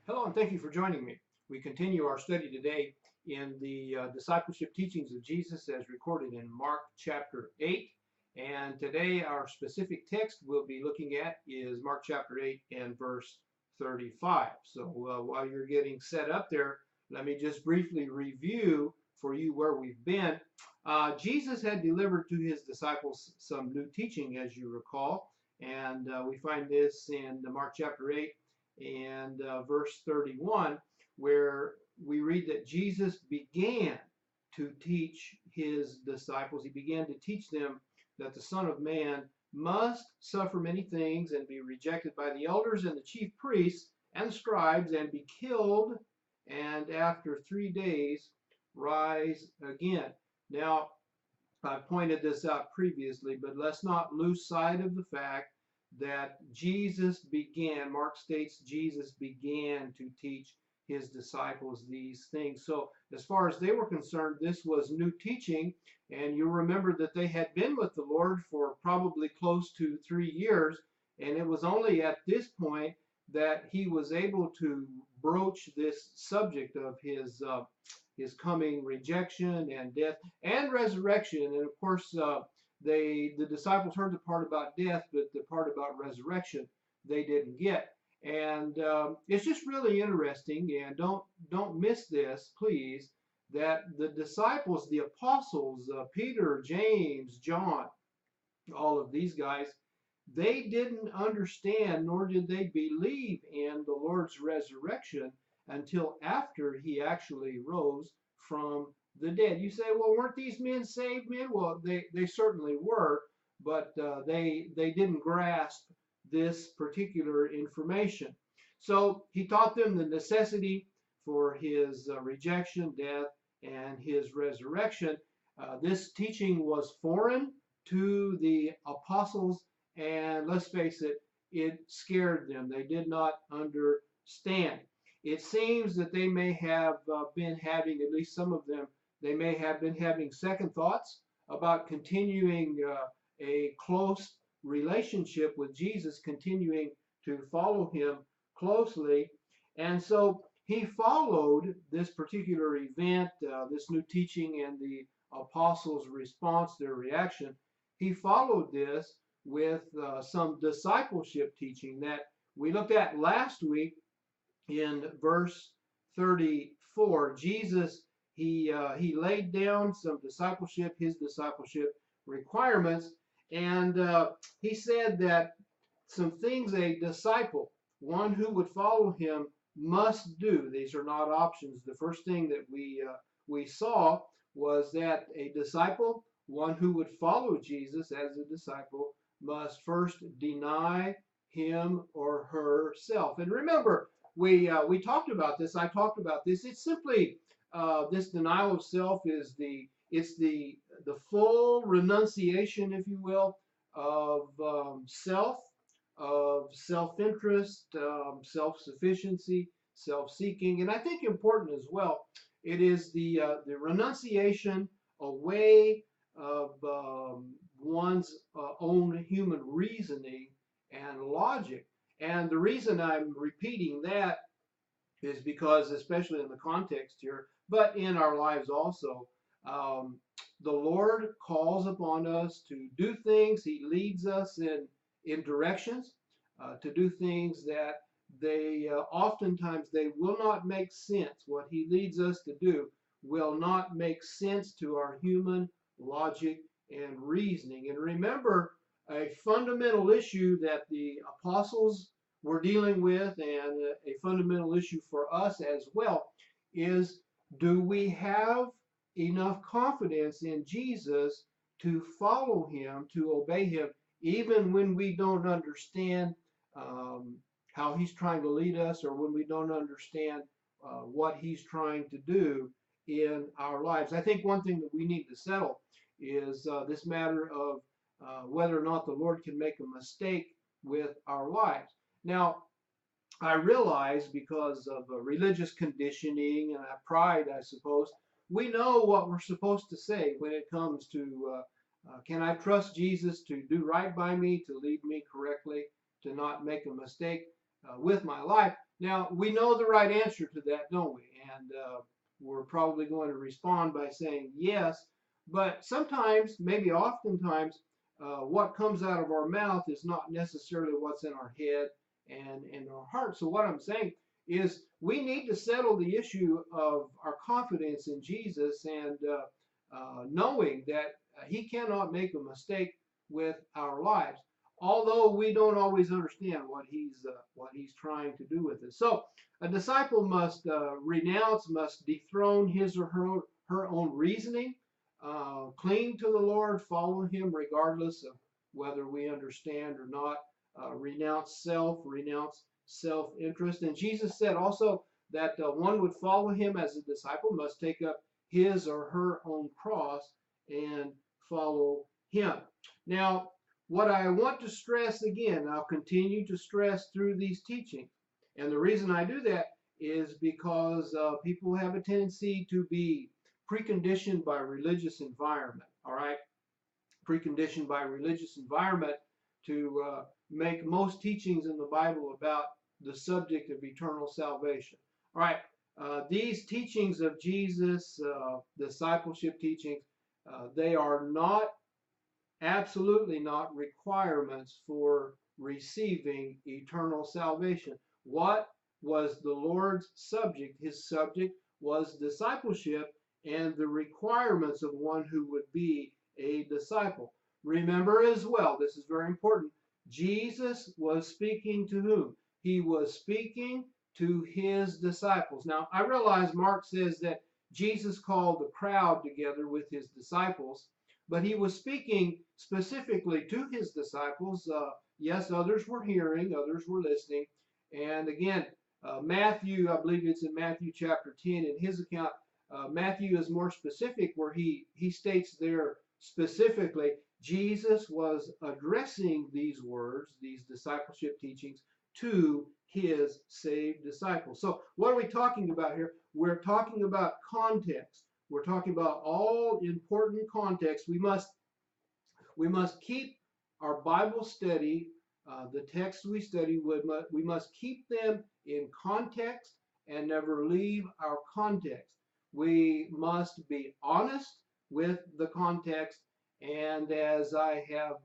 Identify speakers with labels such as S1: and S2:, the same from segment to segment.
S1: Hello, and thank you for joining me. We continue our study today in the discipleship teachings of Jesus as recorded in Mark chapter 8. And today our specific text we'll be looking at is Mark chapter 8 and verse 35. So while you're getting set up there, let me just briefly review for you where we've been. Jesus had delivered to his disciples some new teaching, as you recall, and we find this in Mark chapter 8 and verse 31, where we read that Jesus began to teach his disciples. He began to teach them that the Son of Man must suffer many things and be rejected by the elders and the chief priests and scribes and be killed, and after 3 days rise again. Now, I pointed this out previously, but let's not lose sight of the fact that Mark states Jesus began to teach his disciples these things. So as far as they were concerned, this was new teaching. And you remember that they had been with the Lord for probably close to 3 years. And it was only at this point that he was able to broach this subject of his coming rejection and death and resurrection. And of course, the disciples heard the part about death, but the part about resurrection they didn't get. And it's just really interesting. And don't miss this, please. That the disciples, the apostles, Peter, James, John, all of these guys, they didn't understand nor did they believe in the Lord's resurrection until after he actually rose from the dead. You say, well, weren't these men saved men? Well, they certainly were, but they didn't grasp this particular information. So he taught them the necessity for his rejection, death, and his resurrection. This teaching was foreign to the apostles, and let's face it, it scared them. They did not understand. It seems that they may have been having, at least some of them, they may have been having second thoughts about continuing a close relationship with Jesus, continuing to follow him closely. And so he followed this particular event, this new teaching, and the apostles' response, their reaction. He followed this with some discipleship teaching that we looked at last week in verse 34. Jesus, he laid down some discipleship, his discipleship requirements, and he said that some things a disciple, one who would follow him, must do. These are not options. The first thing that we saw was that a disciple, one who would follow Jesus as a disciple, must first deny him or herself. And remember, we talked about this. I talked about this. It's simply this denial of self is the full renunciation, if you will, of of self-interest, self-sufficiency, self-seeking, and I think important as well. It is the renunciation away of one's own human reasoning and logic. And the reason I'm repeating that is because, especially in the context here, but in our lives also, the Lord calls upon us to do things. He leads us in directions to do things that they oftentimes they will not make sense. What He leads us to do will not make sense to our human logic and reasoning. And remember, a fundamental issue that the apostles were dealing with, and a fundamental issue for us as well, is do we have enough confidence in Jesus to follow him, to obey him, even when we don't understand how he's trying to lead us, or when we don't understand what he's trying to do in our lives. I think one thing that we need to settle is this matter of whether or not the Lord can make a mistake with our lives. Now, I realize because of religious conditioning and pride, I suppose, we know what we're supposed to say when it comes to can I trust Jesus to do right by me, to lead me correctly, to not make a mistake? with my life. Now, we know the right answer to that, don't we? And we're probably going to respond by saying yes. But sometimes, maybe oftentimes, what comes out of our mouth is not necessarily what's in our head and in our heart. So what I'm saying is we need to settle the issue of our confidence in Jesus and knowing that he cannot make a mistake with our lives, although we don't always understand what he's trying to do with it. So a disciple must renounce, must dethrone his or her own reasoning, cling to the Lord, follow him regardless of whether we understand or not, renounce self-interest. And Jesus said also that one would follow him as a disciple must take up his or her own cross and follow him. Now, what I want to stress again, I'll continue to stress through these teachings. And the reason I do that is because people have a tendency to be preconditioned by religious environment, all right? Preconditioned by religious environment to make most teachings in the Bible about the subject of eternal salvation. All right, these teachings of Jesus, discipleship teachings, they are not, absolutely not, requirements for receiving eternal salvation. What was the Lord's subject? His subject was discipleship and the requirements of one who would be a disciple. Remember as well, this is very important, Jesus was speaking to whom? He was speaking to his disciples. Now, I realize Mark says that Jesus called the crowd together with his disciples, but he was speaking specifically to his disciples. Yes, others were hearing, others were listening. And again, Matthew, I believe it's in Matthew chapter 10, in his account, Matthew is more specific where he states there specifically, Jesus was addressing these words, these discipleship teachings, to his saved disciples. So what are we talking about here? We're talking about context. We're talking about all important context. We must keep our Bible study, the texts we study, we must keep them in context and never leave our context. We must be honest with the context, and as I have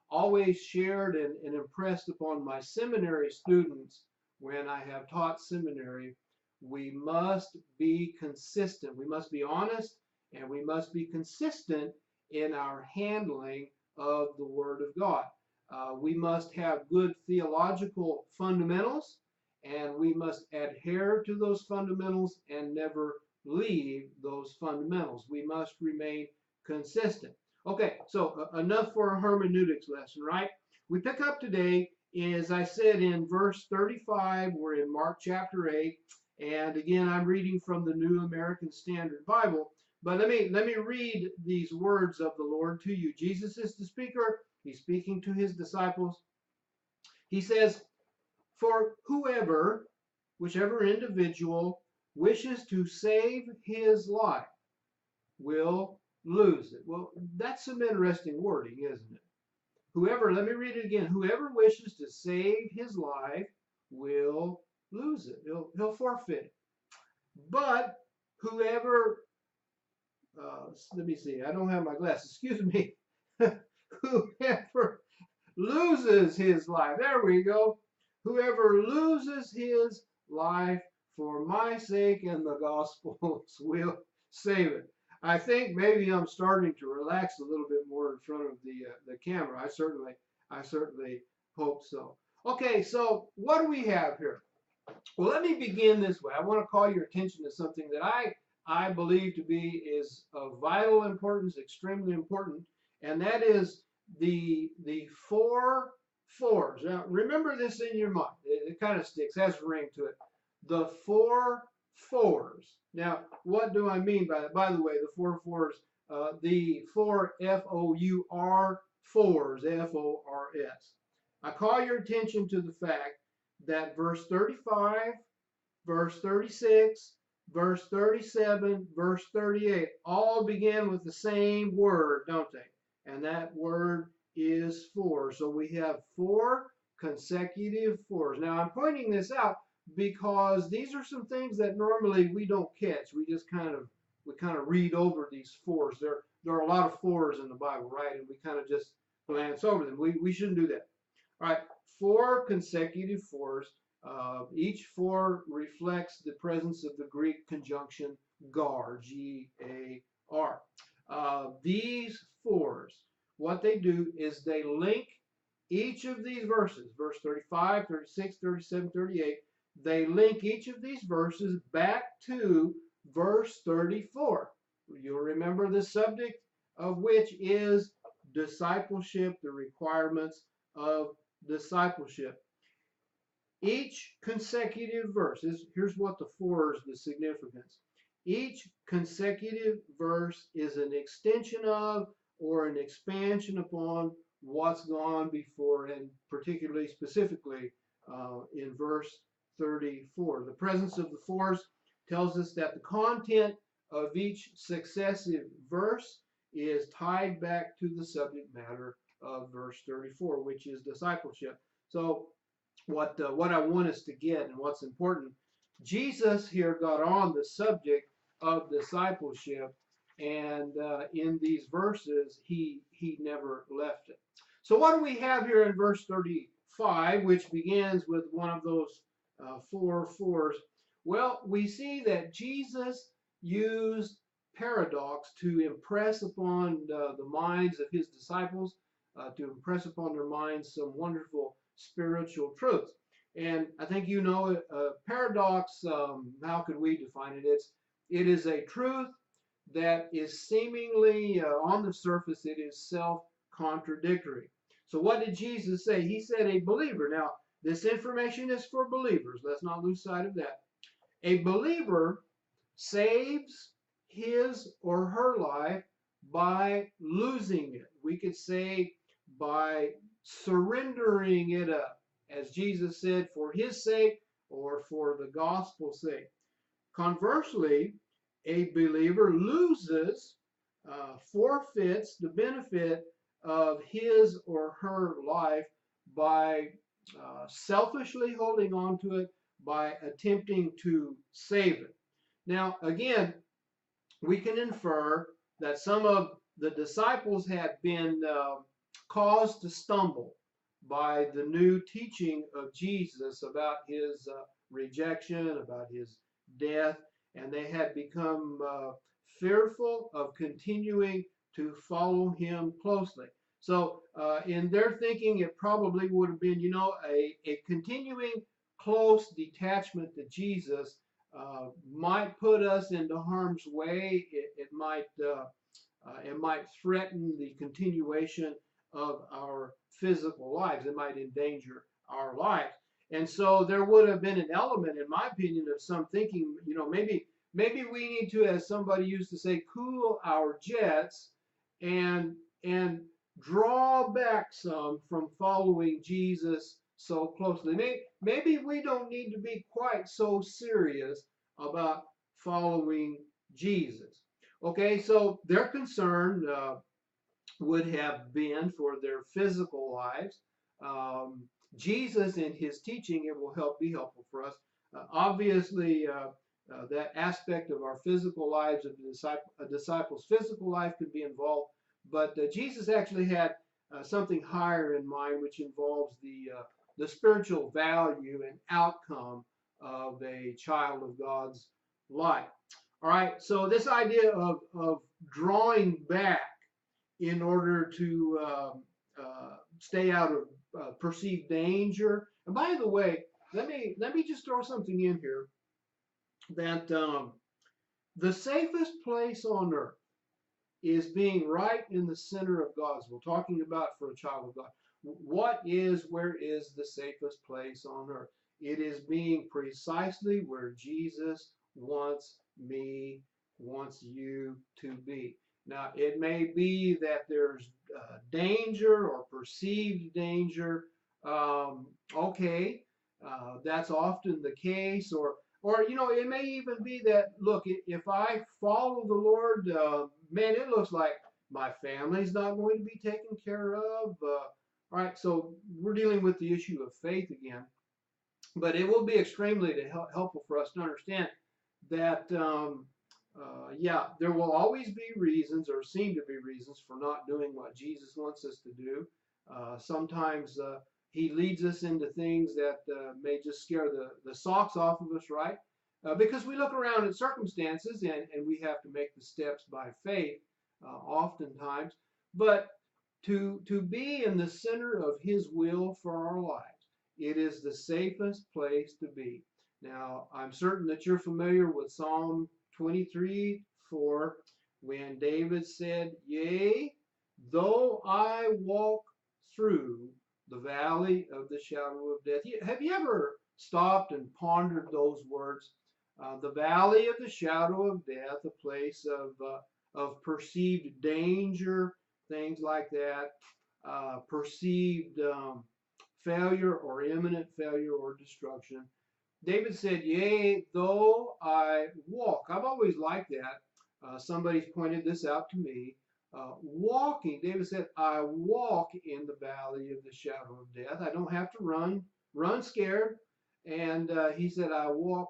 S1: always shared and impressed upon my seminary students when I have taught seminary, we must be consistent. We must be honest, and we must be consistent in our handling of the Word of God. We must have good theological fundamentals, and we must adhere to those fundamentals and never leave those fundamentals. We must remain consistent. Okay, so enough for a hermeneutics lesson, right? We pick up today, as I said, in verse 35. We're in Mark chapter 8, and again, I'm reading from the New American Standard Bible. But let me read these words of the Lord to you. Jesus is the speaker. He's speaking to his disciples. He says, "For whichever individual wishes to save his life will lose it." Well, that's some interesting wording, isn't it? Let me read it again. Whoever wishes to save his life will lose it. He'll forfeit it. But whoever let me see, I don't have my glasses, excuse me. Whoever loses his life, there we go. Whoever loses his life for my sake and the gospel's will save it. I think maybe I'm starting to relax a little bit more in front of the camera. I certainly hope so. Okay, so what do we have here? Well, let me begin this way. I want to call your attention to something that I believe to be is of vital importance, extremely important, and that is the 4 fours. Now, remember this in your mind. It kind of sticks, has a ring to it. The 4 fours. Now, what do I mean by that? By the way, the 4 fours, the 4 F-O-U-R, fours, F-O-R-S. I call your attention to the fact that verse 35, verse 36, verse 37, verse 38 all begin with the same word, don't they? And that word is for. So we have 4 consecutive fours. Now I'm pointing this out because these are some things that normally we don't catch. We just kind of read over these fours. There are a lot of fours in the Bible, right? And we kind of just glance over them. We shouldn't do that. All right, 4 consecutive fours. Each four reflects the presence of the Greek conjunction gar, G-A-R. These fours, what they do is they link each of these verses, verse 35, 36, 37, 38, they link each of these verses back to verse 34. You'll remember the subject of which is discipleship, the requirements of discipleship. Each consecutive verse, here's what the four is, the significance. Each consecutive verse is an extension of or an expansion upon what's gone before, and particularly specifically in verse 34. The presence of the fours tells us that the content of each successive verse is tied back to the subject matter of verse 34, which is discipleship. So what I want us to get and what's important, Jesus here got on the subject of discipleship, and in these verses he never left it. So what do we have here in verse 35, which begins with one of those 4 fours? Well, we see that Jesus used paradox to impress upon the minds of his disciples, to impress upon their minds some wonderful spiritual truths. And I think you know paradox, how could we define it? It is a truth that is seemingly, on the surface, it is self-contradictory. So what did Jesus say? He said a believer. Now, this information is for believers. Let's not lose sight of that. A believer saves his or her life by losing it. We could say by surrendering it up, as Jesus said, for his sake or for the gospel's sake. Conversely, a believer loses, forfeits the benefit of his or her life by selfishly holding on to it, by attempting to save it. Now, again, we can infer that some of the disciples had been caused to stumble by the new teaching of Jesus about his rejection, about his death, and they had become fearful of continuing to follow him closely. So in their thinking, it probably would have been, a continuing close detachment to Jesus might put us into harm's way. It might threaten the continuation of our physical lives. It might endanger our lives. And so there would have been an element, in my opinion, of some thinking, maybe we need to, as somebody used to say, cool our jets and draw back some from following Jesus so closely. Maybe we don't need to be quite so serious about following Jesus. Okay, so their concern would have been for their physical lives. Jesus, in his teaching, it will be helpful for us. Obviously, that aspect of our physical lives, of a disciple's physical life, could be involved. But Jesus actually had something higher in mind, which involves the spiritual value and outcome of a child of God's life. All right, so this idea of drawing back in order to stay out of perceived danger. And by the way, let me just throw something in here, that the safest place on earth is being right in the center of God's will. Talking about for a child of God, where is the safest place on earth? It is being precisely where Jesus wants you to be. Now, it may be that there's danger or perceived danger. Okay, that's often the case. Or it may even be that, look, if I follow the Lord, man, it looks like my family's not going to be taken care of. All right, so we're dealing with the issue of faith again, but it will be extremely helpful for us to understand that, yeah, there will always be reasons or seem to be reasons for not doing what Jesus wants us to do. Sometimes he leads us into things that may just scare the socks off of us, right? Because we look around at circumstances and we have to make the steps by faith oftentimes. But to be in the center of his will for our lives, it is the safest place to be. Now, I'm certain that you're familiar with Psalm 23:4, when David said, "Yea, though I walk through the valley of the shadow of death." Have you ever stopped and pondered those words? The valley of the shadow of death, a place of perceived danger, things like that, perceived failure or imminent failure or destruction. David said, "Yea, though I walk." I've always liked that. Somebody's pointed this out to me. Walking, David said, "I walk in the valley of the shadow of death." I don't have to run scared. And he said, "I walk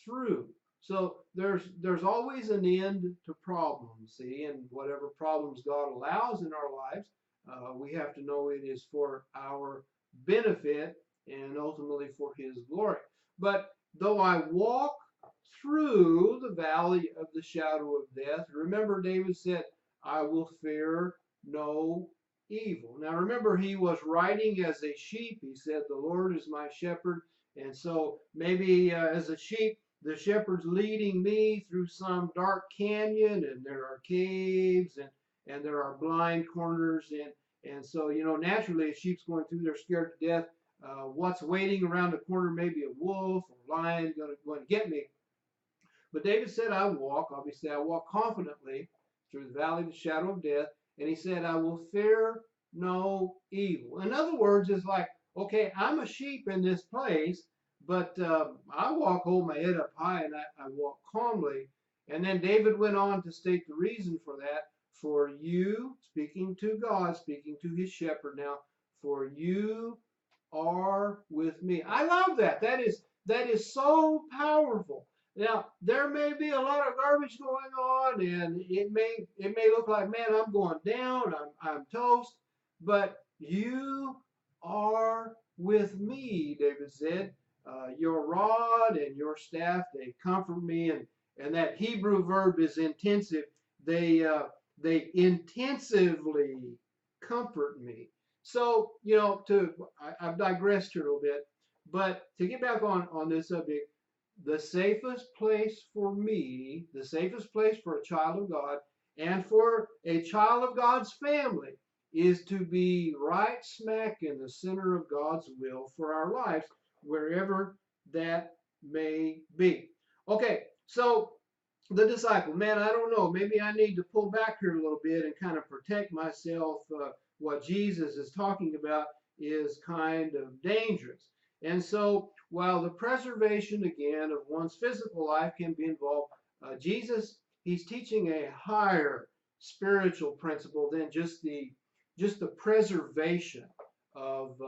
S1: through." So there's always an end to problems, see, and whatever problems God allows in our lives, we have to know it is for our benefit and ultimately for his glory. But though I walk through the valley of the shadow of death, remember David said, "I will fear no evil." Now remember, he was riding as a sheep. He said, "The Lord is my shepherd." And so maybe as a sheep, the shepherd's leading me through some dark canyon, and there are caves, and there are blind corners. And so, naturally, a sheep's going through, they're scared to death. What's waiting around the corner? Maybe a wolf or lion going to get me. But David said, obviously, I walk confidently through the valley of the shadow of death. And he said, "I will fear no evil." In other words, it's like, okay, I'm a sheep in this place, but I hold my head up high, and I walk calmly. And then David went on to state the reason for that. "For you," speaking to God, speaking to his shepherd now, "for you are with me." I love that. That is so powerful. Now, there may be a lot of garbage going on, and it may look like, man, I'm going down, I'm toast, but you are with me, David said. Your rod and your staff, they comfort me. And that Hebrew verb is intensive. They intensively comfort me. So, I've digressed here a little bit, but to get back on this subject, the safest place for me, the safest place for a child of God and for a child of God's family, is to be right smack in the center of God's will for our lives, wherever that may be. Okay, so the disciple, man, I don't know, maybe I need to pull back here a little bit and kind of protect myself. What Jesus is talking about is kind of dangerous. And so while the preservation, again, of one's physical life can be involved, Jesus, he's teaching a higher spiritual principle than just the preservation of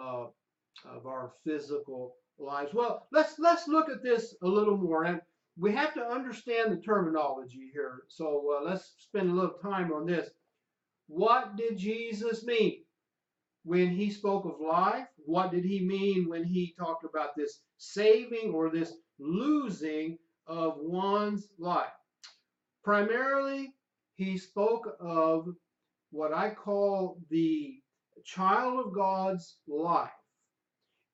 S1: our physical lives. Well, let's look at this a little more, and we have to understand the terminology here. So let's spend a little time on this. What did Jesus mean when he spoke of life? What did he mean when he talked about this saving or this losing of one's life? Primarily, he spoke of what I call the child of God's life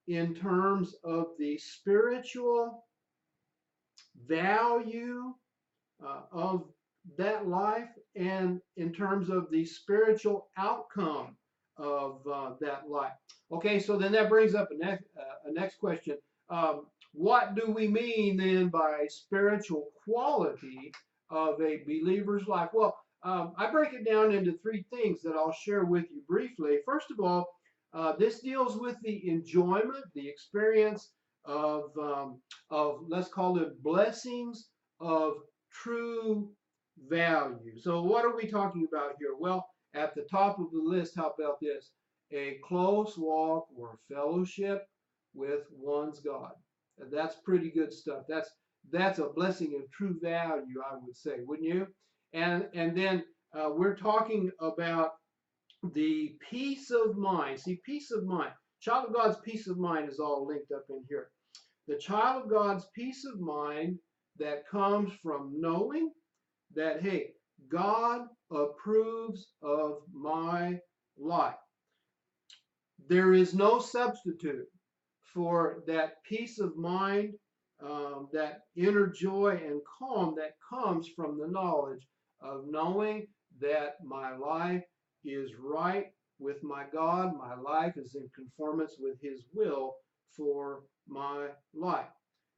S1: in terms of the spiritual value of that life, and in terms of the spiritual outcome of that life. Okay, so then that brings up a next question. What do we mean then by spiritual quality of a believer's life? Well, I break it down into three things that I'll share with you briefly. First of all, this deals with the enjoyment, the experience of let's call it blessings of true value. So what are we talking about here? Well, at the top of the list, how about this? a close walk or fellowship with one's God. That's pretty good stuff. That's a blessing of true value, I would say, wouldn't you? And then we're talking about the peace of mind. See, peace of mind. Child of God's peace of mind is all linked up in here. The child of God's peace of mind that comes from knowing that, hey, God approves of my life. There is no substitute for that peace of mind, that inner joy and calm that comes from the knowledge of knowing that my life is right with my God. My life is in conformance with His will for my life.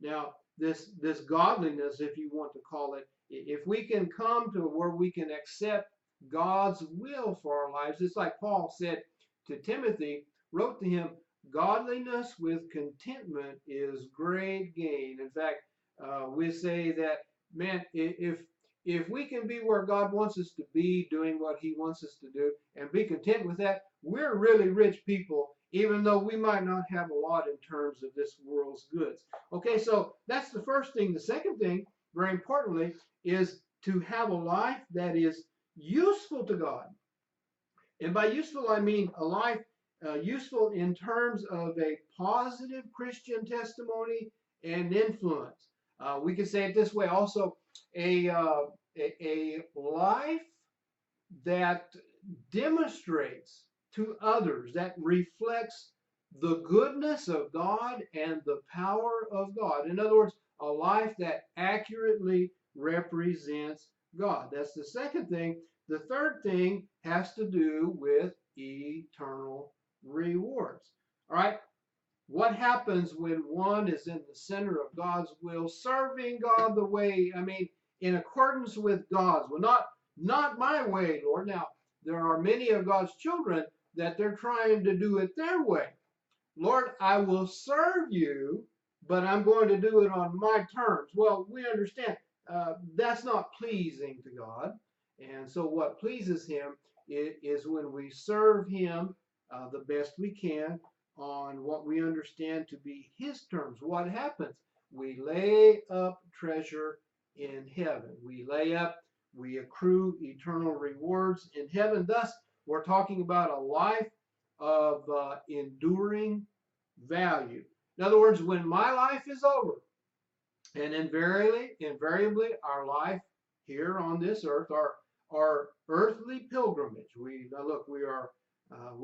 S1: Now, this godliness, if you want to call it, if we can come to where we can accept God's will for our lives, it's like Paul said to Timothy, wrote to him, godliness with contentment is great gain. In fact, we say that, man, if we can be where God wants us to be, doing what He wants us to do, and be content with that, we're really rich people, even though we might not have a lot in terms of this world's goods. Okay, so that's the first thing. The second thing, very importantly, is to have a life that is useful to God. And by useful, I mean a life useful in terms of a positive Christian testimony and influence. We can say it this way also, a life that demonstrates to others, that reflects the goodness of God and the power of God. In other words, a life that accurately represents God. That's the second thing. The third thing has to do with eternal rewards. All right? What happens when one is in the center of God's will, serving God the way, in accordance with God's will, not my way, Lord. Now, there are many of God's children that they're trying to do it their way. Lord, I will serve you, but I'm going to do it on my terms. Well, we understand that's not pleasing to God. And so what pleases Him is when we serve Him the best we can on what we understand to be His terms. What happens? We lay up treasure in heaven. We accrue eternal rewards in heaven. Thus, we're talking about a life of enduring value. In other words, when my life is over, and invariably our life here on this earth, our earthly pilgrimage. We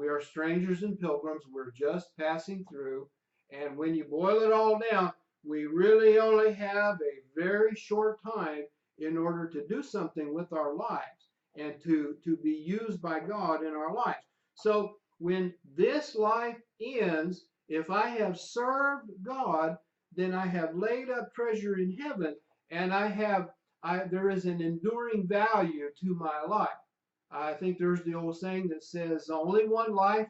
S1: are strangers and pilgrims. We're just passing through, and when you boil it all down, we really only have a very short time in order to do something with our lives and to be used by God in our lives. So when this life ends, if I have served God, then I have laid up treasure in heaven, and there is an enduring value to my life. I think there's the old saying that says, only one life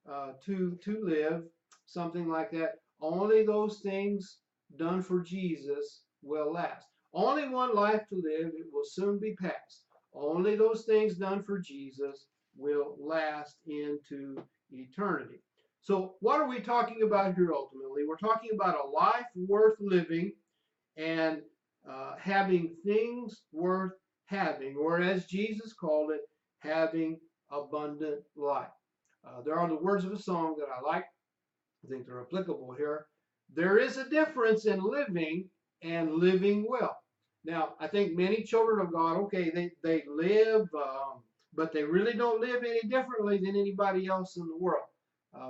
S1: to live, something like that. Only those things done for Jesus will last. Only one life to live, it will soon be past. Only those things done for Jesus will last into eternity. So what are we talking about here ultimately? We're talking about a life worth living and having things worth having, or as Jesus called it, having abundant life. There are the words of a song that I like. I think they're applicable here. There is a difference in living and living well. Now, I think many children of God, okay, they live, but they really don't live any differently than anybody else in the world.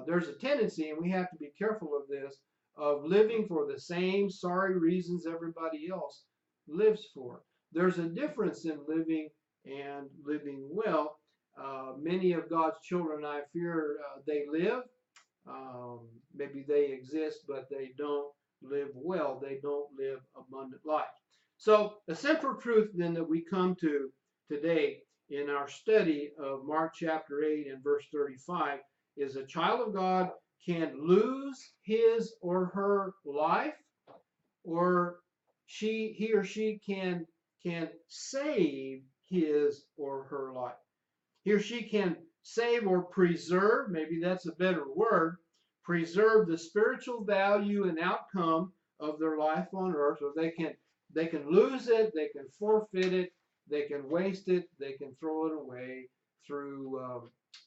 S1: There's a tendency, and we have to be careful of this, of living for the same sorry reasons everybody else lives for. There's a difference in living and living well. Many of God's children, I fear, they live. Maybe they exist, but they don't live well. They don't live abundant life. So the central truth then that we come to today in our study of Mark chapter 8 and verse 35 is a child of God can lose his or her life, or he or she can save his or her life. He or she can save or preserve, maybe that's a better word, preserve the spiritual value and outcome of their life on earth, or they can lose it, they can forfeit it, they can waste it, they can throw it away through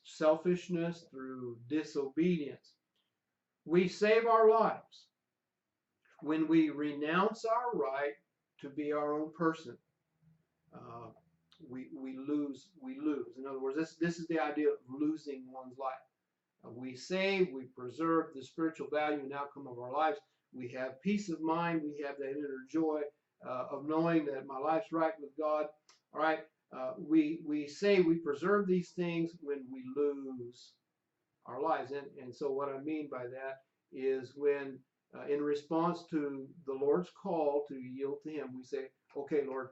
S1: selfishness, through disobedience. We save our lives when we renounce our right to be our own person. Uh, we lose. In other words, this is the idea of losing one's life. We save, we preserve the spiritual value and outcome of our lives. We have peace of mind. We have that inner joy of knowing that my life's right with God. All right. We say we preserve these things when we lose our lives. And so what I mean by that is when in response to the Lord's call to yield to Him, we say, okay, Lord,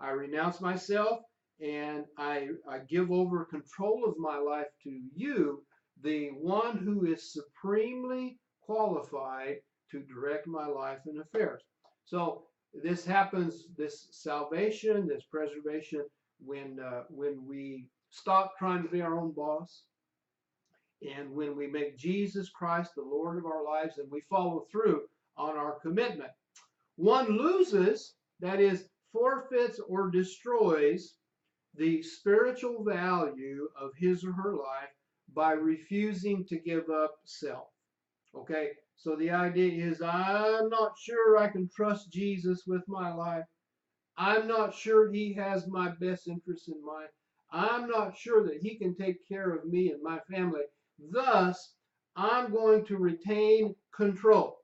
S1: I renounce myself and I give over control of my life to you, the one who is supremely qualified to direct my life and affairs. So this happens, this salvation, this preservation, when we stop trying to be our own boss, and when we make Jesus Christ the Lord of our lives and we follow through on our commitment. One loses, that is, forfeits or destroys the spiritual value of his or her life by refusing to give up self. Okay, so the idea is, I'm not sure I can trust Jesus with my life. I'm not sure he has my best interests in mind. I'm not sure that he can take care of me and my family. Thus, I'm going to retain control.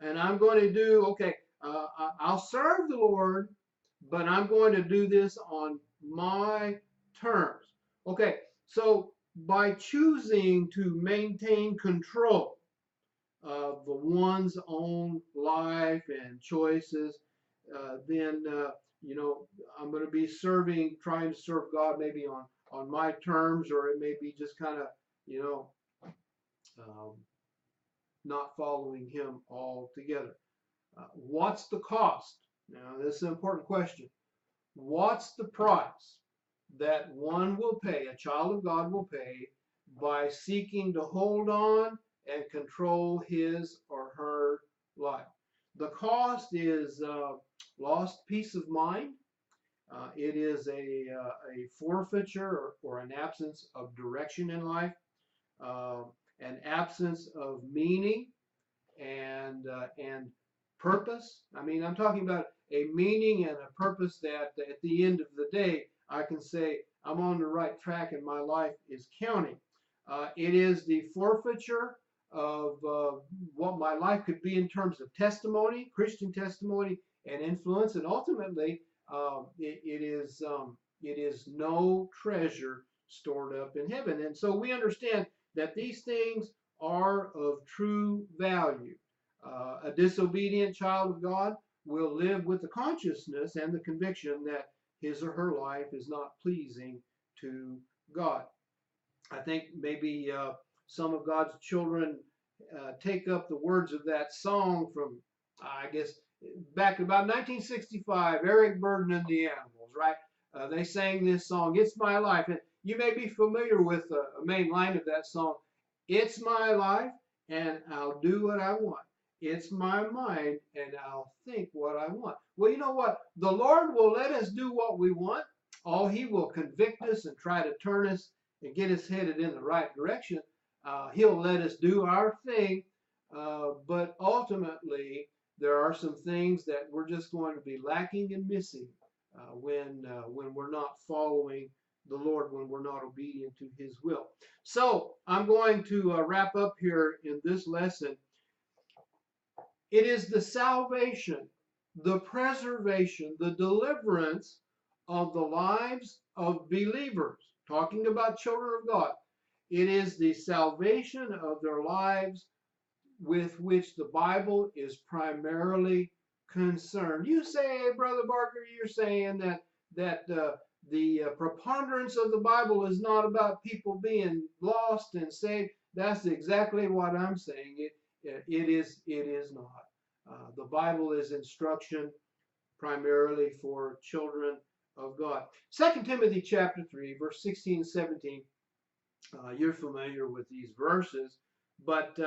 S1: And I'm going to do, okay, I'll serve the Lord, but I'm going to do this on my terms. Okay, so by choosing to maintain control of the one's own life and choices, then I'm going to be trying to serve God maybe on my terms, or it may be just kind of um, not following Him altogether. What's the cost? Now, this is an important question. What's the price that one will pay, a child of God will pay, by seeking to hold on and control his or her life? The cost is lost peace of mind. It is a forfeiture or an absence of direction in life, an absence of meaning and purpose. I mean, I'm talking about a meaning and a purpose that at the end of the day, I can say I'm on the right track and my life is counting. It is the forfeiture of what my life could be in terms of testimony, Christian testimony, and influence, and ultimately, it is no treasure stored up in heaven. And so we understand that these things are of true value. A disobedient child of God will live with the consciousness and the conviction that his or her life is not pleasing to God. I think maybe some of God's children take up the words of that song from, I guess, back about 1965, Eric Burdon and the Animals, right? They sang this song, It's My Life. And you may be familiar with a main line of that song. It's my life, and I'll do what I want. It's my mind, and I'll think what I want. Well, you know what? The Lord will let us do what we want. Oh, He will convict us and try to turn us and get us headed in the right direction. He'll let us do our thing, but ultimately, there are some things that we're just going to be lacking and missing when we're not following the Lord, when we're not obedient to His will. So I'm going to wrap up here in this lesson. It is the salvation, the preservation, the deliverance of the lives of believers, talking about children of God. It is the salvation of their lives with which the Bible is primarily concerned. You say, Brother Barker, you're saying that the preponderance of the Bible is not about people being lost and saved. That's exactly what I'm saying. It is not. The Bible is instruction primarily for children of God. 2 Timothy chapter 3, verse 16 and 17 You're familiar with these verses, but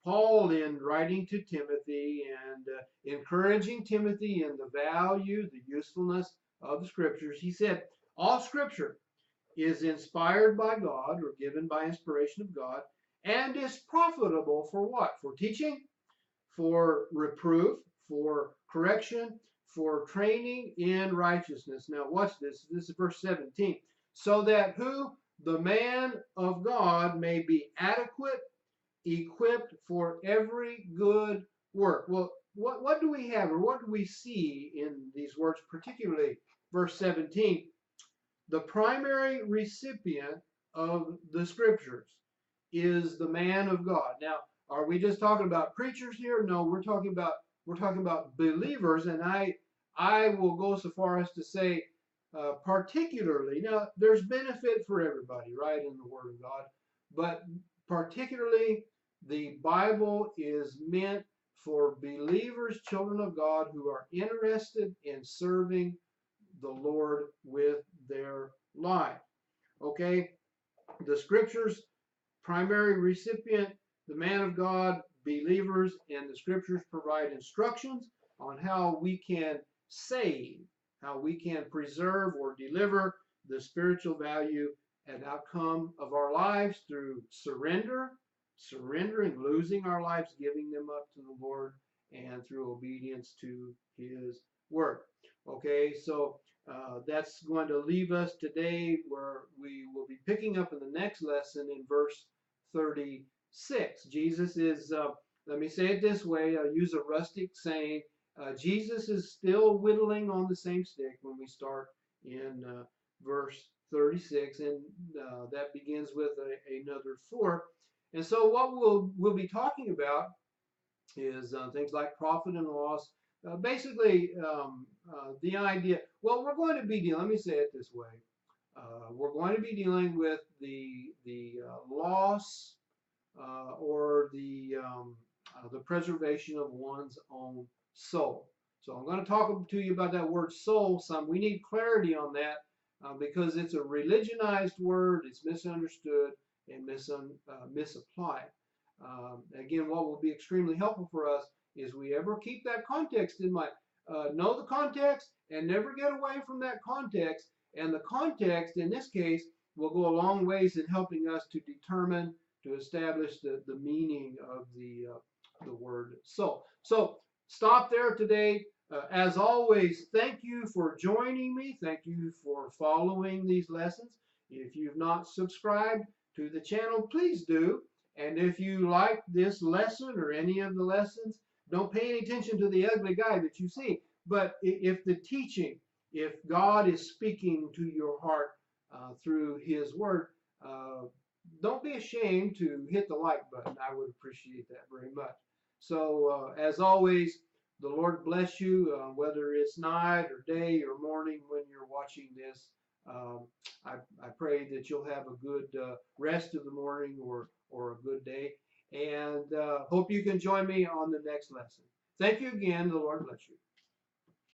S1: Paul, in writing to Timothy and encouraging Timothy in the value, the usefulness of the scriptures, he said, all scripture is inspired by God or given by inspiration of God and is profitable for what? For teaching, for reproof, for correction, for training in righteousness. Now, watch this. This is verse 17. So that who? The man of God may be adequate, equipped for every good work. Well, what do we have, or what do we see in these words, particularly verse 17? The primary recipient of the scriptures is the man of God. Now, are we just talking about preachers here? No, we're talking about believers, and I will go so far as to say, particularly. Now, there's benefit for everybody, right, in the Word of God, but particularly the Bible is meant for believers, children of God, who are interested in serving the Lord with their life. Okay, the scriptures, primary recipient, the man of God, believers, and the scriptures provide instructions on how we can save, how we can preserve or deliver the spiritual value and outcome of our lives through surrendering, losing our lives, giving them up to the Lord, and through obedience to His word. Okay, so that's going to leave us today, where we will be picking up in the next lesson in verse 36. Jesus is, let me say it this way, I'll use a rustic saying, Jesus is still whittling on the same stick when we start in verse 36, and that begins with another 4. And so what we'll be talking about is things like profit and loss. Basically, the idea, well, we're going to be dealing, let me say it this way. We're going to be dealing with the loss or the preservation of one's own soul. So I'm going to talk to you about that word soul some. We need clarity on that because it's a religionized word. It's misunderstood and misapplied. Again, what will be extremely helpful for us is we ever keep that context in mind. Know the context and never get away from that context. And the context, in this case, will go a long ways in helping us to determine, to establish the meaning of the word soul. So stop there today. As always, thank you for joining me. Thank you for following these lessons. If you've not subscribed to the channel, please do. And if you like this lesson or any of the lessons, don't pay any attention to the ugly guy that you see. But if the teaching, if God is speaking to your heart through His Word, don't be ashamed to hit the like button. I would appreciate that very much. So, as always, the Lord bless you, whether it's night or day or morning when you're watching this. I pray that you'll have a good rest of the morning or a good day. And hope you can join me on the next lesson. Thank you again. The Lord bless you.